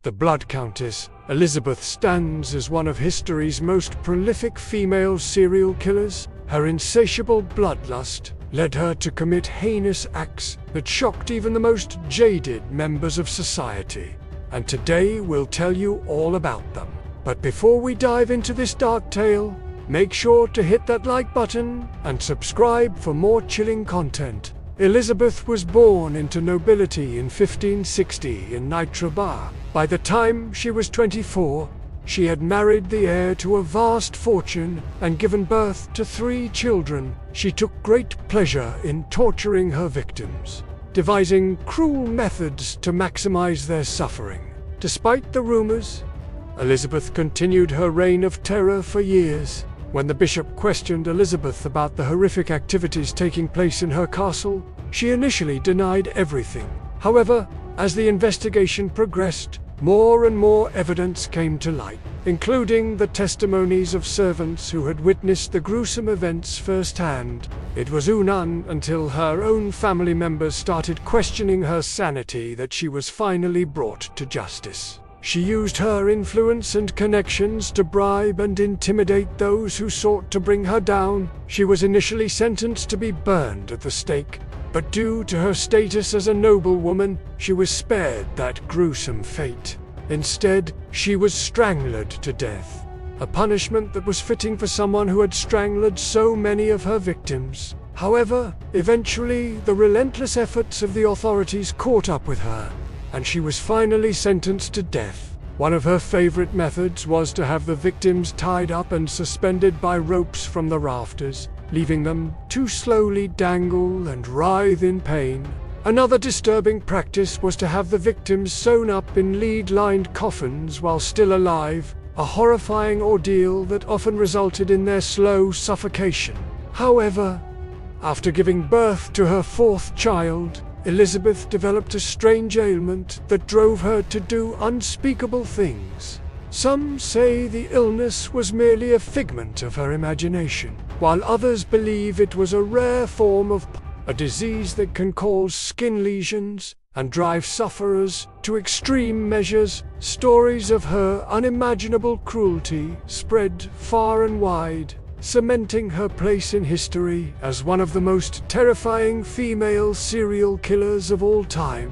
The Blood Countess, Elizabeth stands as one of history's most prolific female serial killers. Her insatiable bloodlust led her to commit heinous acts that shocked even the most jaded members of society. And today we'll tell you all about them. But before we dive into this dark tale, make sure to hit that like button and subscribe for more chilling content. Elizabeth was born into nobility in 1560 in Nitraba. By the time she was 24, she had married the heir to a vast fortune and given birth to 3 children. She took great pleasure in torturing her victims, devising cruel methods to maximize their suffering. Despite the rumors, Elizabeth continued her reign of terror for years. When the bishop questioned Elizabeth about the horrific activities taking place in her castle, she initially denied everything. However, as the investigation progressed, more and more evidence came to light, including the testimonies of servants who had witnessed the gruesome events firsthand. It was not until her own family members started questioning her sanity that she was finally brought to justice. She used her influence and connections to bribe and intimidate those who sought to bring her down. She was initially sentenced to be burned at the stake, but due to her status as a noblewoman, she was spared that gruesome fate. Instead, she was strangled to death, a punishment that was fitting for someone who had strangled so many of her victims. However, eventually, the relentless efforts of the authorities caught up with her, and she was finally sentenced to death. One of her favorite methods was to have the victims tied up and suspended by ropes from the rafters, leaving them to slowly dangle and writhe in pain. Another disturbing practice was to have the victims sewn up in lead-lined coffins while still alive, a horrifying ordeal that often resulted in their slow suffocation. However, after giving birth to her 4th child, Elizabeth developed a strange ailment that drove her to do unspeakable things. Some say the illness was merely a figment of her imagination, while others believe it was a rare form of a disease that can cause skin lesions and drive sufferers to extreme measures. Stories of her unimaginable cruelty spread far and wide, cementing her place in history as one of the most terrifying female serial killers of all time.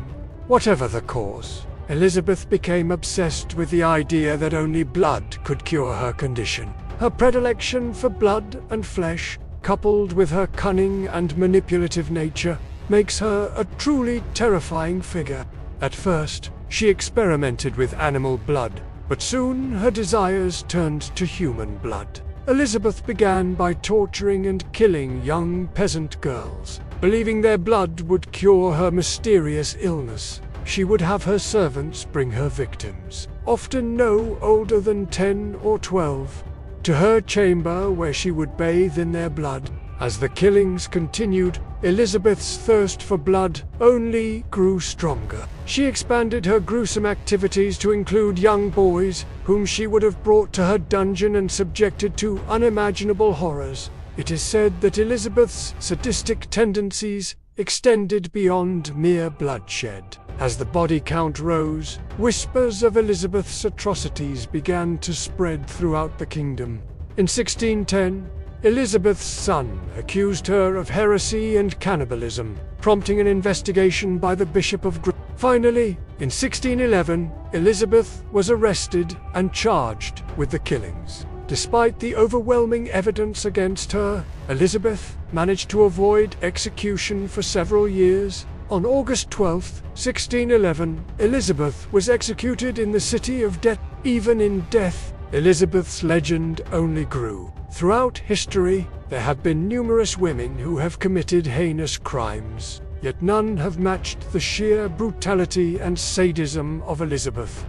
Whatever the cause, Elizabeth became obsessed with the idea that only blood could cure her condition. Her predilection for blood and flesh, coupled with her cunning and manipulative nature, makes her a truly terrifying figure. At first, she experimented with animal blood, but soon her desires turned to human blood. Elizabeth began by torturing and killing young peasant girls. Believing their blood would cure her mysterious illness, she would have her servants bring her victims, often no older than 10 or 12, to her chamber where she would bathe in their blood. As the killings continued, Elizabeth's thirst for blood only grew stronger. She expanded her gruesome activities to include young boys, whom she would have brought to her dungeon and subjected to unimaginable horrors. It is said that Elizabeth's sadistic tendencies extended beyond mere bloodshed. As the body count rose, whispers of Elizabeth's atrocities began to spread throughout the kingdom. In 1610, Elizabeth's son accused her of heresy and cannibalism, prompting an investigation by the Bishop of Gr. Finally, in 1611, Elizabeth was arrested and charged with the killings. Despite the overwhelming evidence against her, Elizabeth managed to avoid execution for several years. On August 12, 1611, Elizabeth was executed in the city of death. Even in death, Elizabeth's legend only grew. Throughout history, there have been numerous women who have committed heinous crimes, yet none have matched the sheer brutality and sadism of Elizabeth.